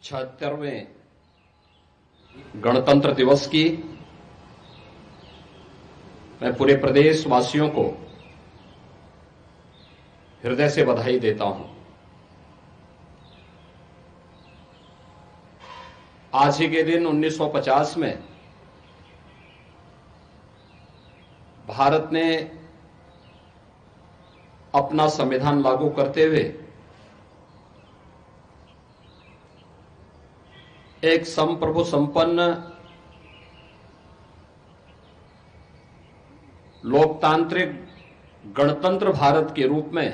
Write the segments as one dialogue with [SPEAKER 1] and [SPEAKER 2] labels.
[SPEAKER 1] 76वें गणतंत्र दिवस की मैं पूरे प्रदेश वासियों को हृदय से बधाई देता हूं। आज ही के दिन 1950 में भारत ने अपना संविधान लागू करते हुए एक संप्रभु संपन्न लोकतांत्रिक गणतंत्र भारत के रूप में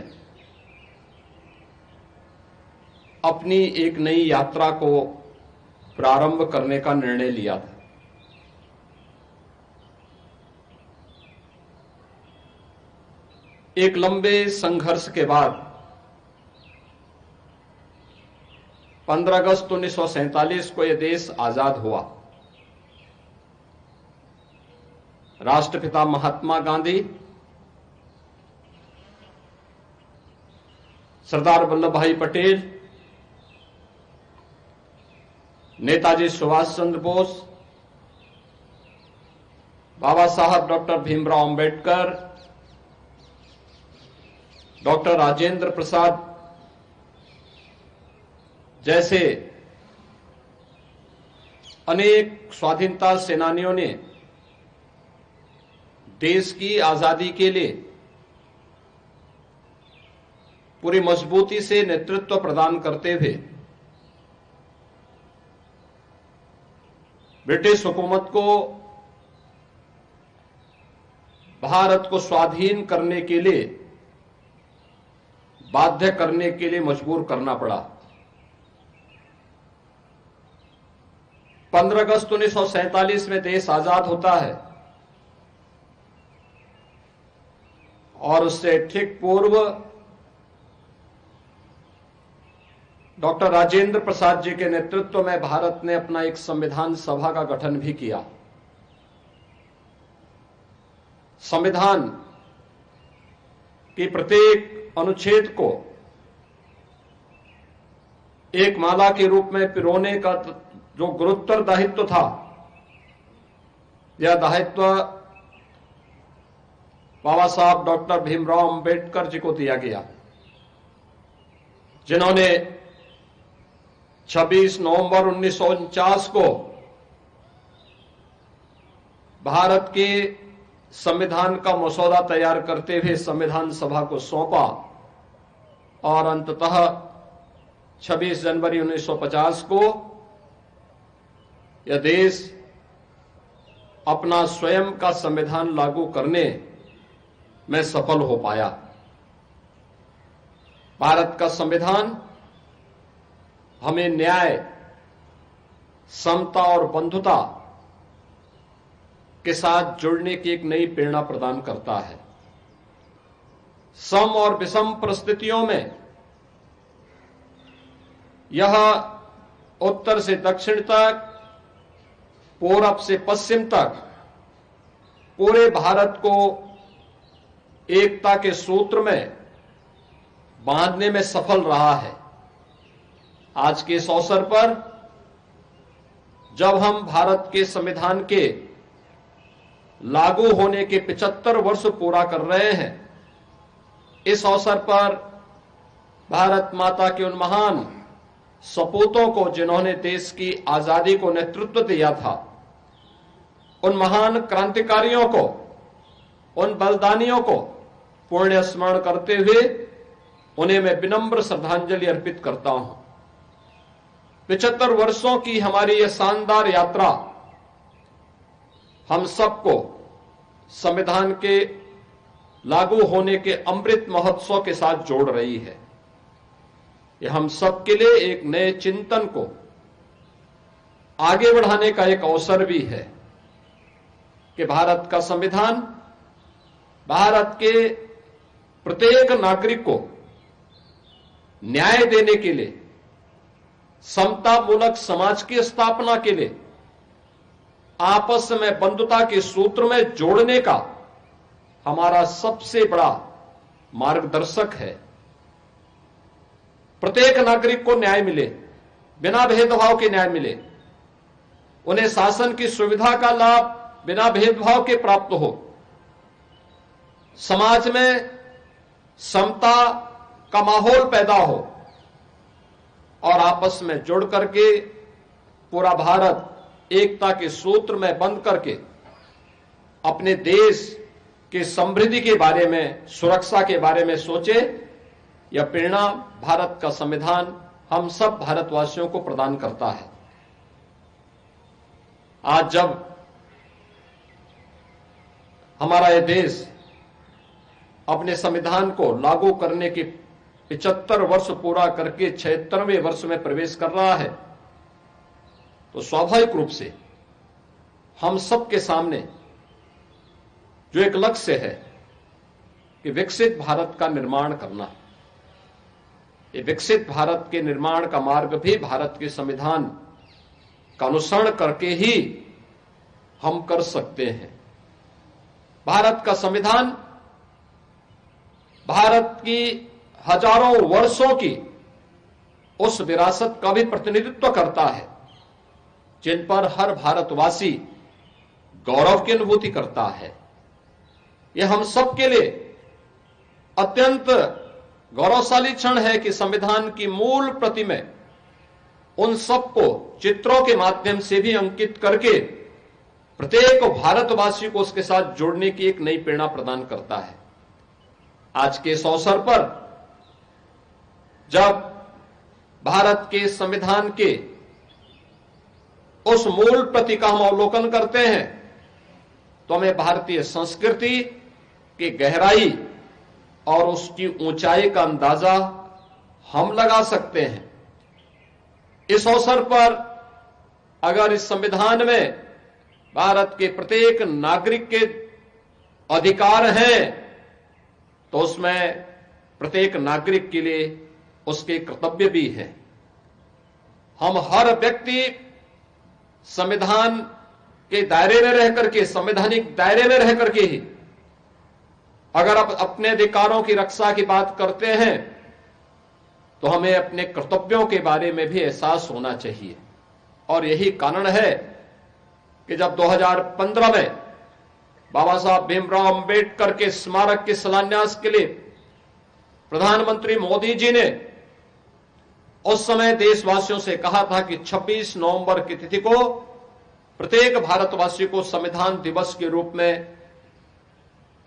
[SPEAKER 1] अपनी एक नई यात्रा को प्रारंभ करने का निर्णय लिया था। एक लंबे संघर्ष के बाद 15 अगस्त 1947 को यह देश आजाद हुआ। राष्ट्रपिता महात्मा गांधी, सरदार वल्लभ भाई पटेल, नेताजी सुभाष चंद्र बोस, बाबा साहब डॉक्टर भीमराव अंबेडकर, डॉक्टर राजेंद्र प्रसाद जैसे अनेक स्वाधीनता सेनानियों ने देश की आजादी के लिए पूरी मजबूती से नेतृत्व प्रदान करते हुए ब्रिटिश हुकूमत को भारत को स्वाधीन करने के लिए बाध्य करने के लिए मजबूर करना पड़ा। 15 अगस्त 1947 में देश आजाद होता है और उससे ठीक पूर्व डॉक्टर राजेंद्र प्रसाद जी के नेतृत्व में भारत ने अपना एक संविधान सभा का गठन भी किया। संविधान की प्रत्येक अनुच्छेद को एक माला के रूप में पिरोने का जो गुरुतर दायित्व था, यह दायित्व बाबा साहब डॉक्टर भीमराव अंबेडकर जी को दिया गया, जिन्होंने 26 नवंबर 1949 को भारत के संविधान का मसौदा तैयार करते हुए संविधान सभा को सौंपा और अंततः 26 जनवरी 1950 को यह देश अपना स्वयं का संविधान लागू करने में सफल हो पाया। भारत का संविधान हमें न्याय, समता और बंधुता के साथ जुड़ने की एक नई प्रेरणा प्रदान करता है। सम और विषम परिस्थितियों में यह उत्तर से दक्षिण तक, पूरब से पश्चिम तक पूरे भारत को एकता के सूत्र में बांधने में सफल रहा है। आज के इस अवसर पर जब हम भारत के संविधान के लागू होने के 75 वर्ष पूरा कर रहे हैं, इस अवसर पर भारत माता के उन महान सपूतों को जिन्होंने देश की आजादी को नेतृत्व दिया था, उन महान क्रांतिकारियों को, उन बलिदानियों को पुण्य स्मरण करते हुए उन्हें मैं विनम्र श्रद्धांजलि अर्पित करता हूं। 75 वर्षों की हमारी यह शानदार यात्रा हम सबको संविधान के लागू होने के अमृत महोत्सव के साथ जोड़ रही है। यह हम सबके लिए एक नए चिंतन को आगे बढ़ाने का एक अवसर भी है कि भारत का संविधान भारत के प्रत्येक नागरिक को न्याय देने के लिए, समता मूलक समाज की स्थापना के लिए, आपस में बंधुता के सूत्र में जोड़ने का हमारा सबसे बड़ा मार्गदर्शक है। प्रत्येक नागरिक को न्याय मिले, बिना भेदभाव के न्याय मिले, उन्हें शासन की सुविधा का लाभ बिना भेदभाव के प्राप्त हो, समाज में समता का माहौल पैदा हो और आपस में जुड़ करके पूरा भारत एकता के सूत्र में बंध करके अपने देश की समृद्धि के बारे में, सुरक्षा के बारे में सोचे। यह प्रेरणा भारत का संविधान हम सब भारतवासियों को प्रदान करता है। आज जब हमारा यह देश अपने संविधान को लागू करने के 75 वर्ष पूरा करके 76वें वर्ष में प्रवेश कर रहा है, तो स्वाभाविक रूप से हम सबके सामने जो एक लक्ष्य है कि विकसित भारत का निर्माण करना, ये विकसित भारत के निर्माण का मार्ग भी भारत के संविधान का अनुसरण करके ही हम कर सकते हैं। भारत का संविधान भारत की हजारों वर्षों की उस विरासत का भी प्रतिनिधित्व करता है जिन पर हर भारतवासी गौरव की अनुभूति करता है। यह हम सब के लिए अत्यंत गौरवशाली क्षण है कि संविधान की मूल प्रति में उन सबको चित्रों के माध्यम से भी अंकित करके प्रत्येक भारतवासी को उसके साथ जोड़ने की एक नई प्रेरणा प्रदान करता है। आज के इस अवसर पर जब भारत के संविधान के उस मूल प्रति का हम अवलोकन करते हैं तो हमें भारतीय संस्कृति की गहराई और उसकी ऊंचाई का अंदाजा हम लगा सकते हैं। इस अवसर पर अगर इस संविधान में भारत के प्रत्येक नागरिक के अधिकार हैं तो उसमें प्रत्येक नागरिक के लिए उसके कर्तव्य भी हैं। हम हर व्यक्ति संविधान के दायरे में रह करके, संवैधानिक दायरे में रह करके ही अगर आप अपने अधिकारों की रक्षा की बात करते हैं तो हमें अपने कर्तव्यों के बारे में भी एहसास होना चाहिए। और यही कारण है कि जब 2015 में बाबा साहब भीमराव अंबेडकर के स्मारक के शिलान्यास के लिए प्रधानमंत्री मोदी जी ने उस समय देशवासियों से कहा था कि 26 नवंबर की तिथि को प्रत्येक भारतवासी को संविधान दिवस के रूप में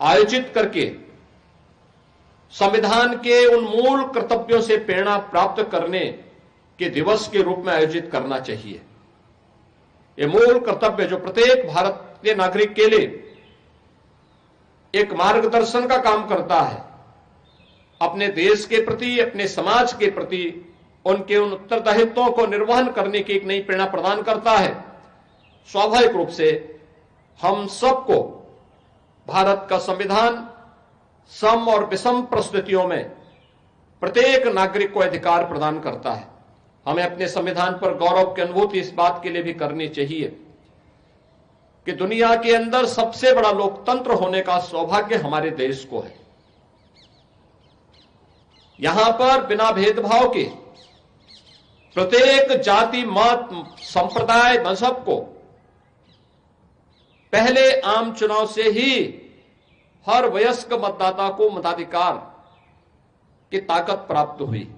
[SPEAKER 1] आयोजित करके संविधान के उन मूल कर्तव्यों से प्रेरणा प्राप्त करने के दिवस के रूप में आयोजित करना चाहिए। ये मूल कर्तव्य जो प्रत्येक भारतीय नागरिक के लिए एक मार्गदर्शन का काम करता है, अपने देश के प्रति, अपने समाज के प्रति उनके उन उत्तरदायित्वों को निर्वहन करने की एक नई प्रेरणा प्रदान करता है। स्वाभाविक रूप से हम सबको भारत का संविधान सम और विषम परिस्थितियों में प्रत्येक नागरिक को अधिकार प्रदान करता है। हमें अपने संविधान पर गौरव की अनुभूति इस बात के लिए भी करनी चाहिए कि दुनिया के अंदर सबसे बड़ा लोकतंत्र होने का सौभाग्य हमारे देश को है। यहां पर बिना भेदभाव के प्रत्येक जाति, मत, संप्रदाय, मजहब को पहले आम चुनाव से ही हर वयस्क मतदाता को मताधिकार की ताकत प्राप्त हुई।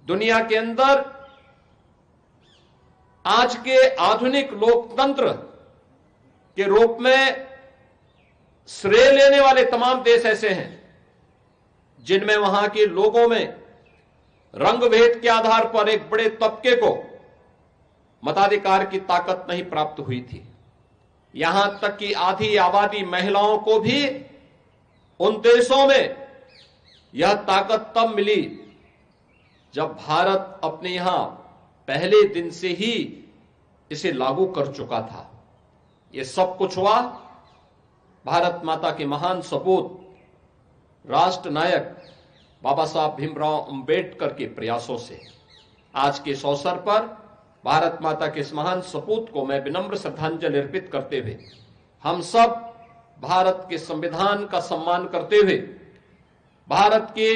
[SPEAKER 1] दुनिया के अंदर आज के आधुनिक लोकतंत्र के रूप में श्रेय लेने वाले तमाम देश ऐसे हैं जिनमें वहां के लोगों में रंग भेद के आधार पर एक बड़े तबके को मताधिकार की ताकत नहीं प्राप्त हुई थी। यहां तक कि आधी आबादी महिलाओं को भी उन देशों में यह ताकत तब मिली जब भारत अपने यहां पहले दिन से ही इसे लागू कर चुका था। यह सब कुछ हुआ भारत माता के महान सपूत राष्ट्र नायक बाबा साहब भीमराव अंबेडकर के प्रयासों से। आज के इस अवसर पर भारत माता के इस महान सपूत को मैं विनम्र श्रद्धांजलि अर्पित करते हुए हम सब भारत के संविधान का सम्मान करते हुए भारत के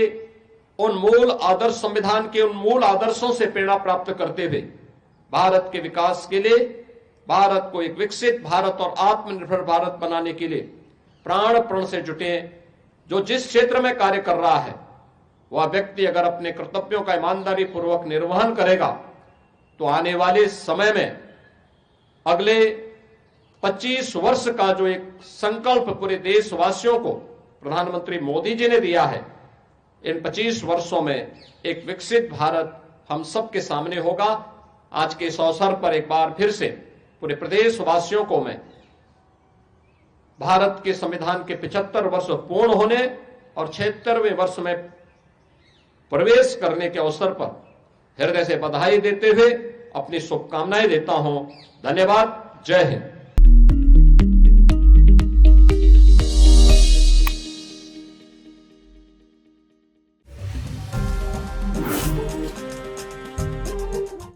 [SPEAKER 1] उन मूल आदर्श, संविधान के उन मूल आदर्शों से प्रेरणा प्राप्त करते हुए भारत के विकास के लिए, भारत को एक विकसित भारत और आत्मनिर्भर भारत बनाने के लिए प्राण प्रण से जुटे। जो जिस क्षेत्र में कार्य कर रहा है वह व्यक्ति अगर अपने कर्तव्यों का ईमानदारी पूर्वक निर्वहन करेगा तो आने वाले समय में अगले 25 वर्ष का जो एक संकल्प पूरे देशवासियों को प्रधानमंत्री मोदी जी ने दिया है, इन 25 वर्षों में एक विकसित भारत हम सबके सामने होगा। आज के इस अवसर पर एक बार फिर से पूरे प्रदेशवासियों को मैं भारत के संविधान के 75 वर्ष पूर्ण होने और 76वें वर्ष में प्रवेश करने के अवसर पर हृदय से बधाई देते हुए अपनी शुभकामनाएं देता हूं। धन्यवाद। जय हिंद।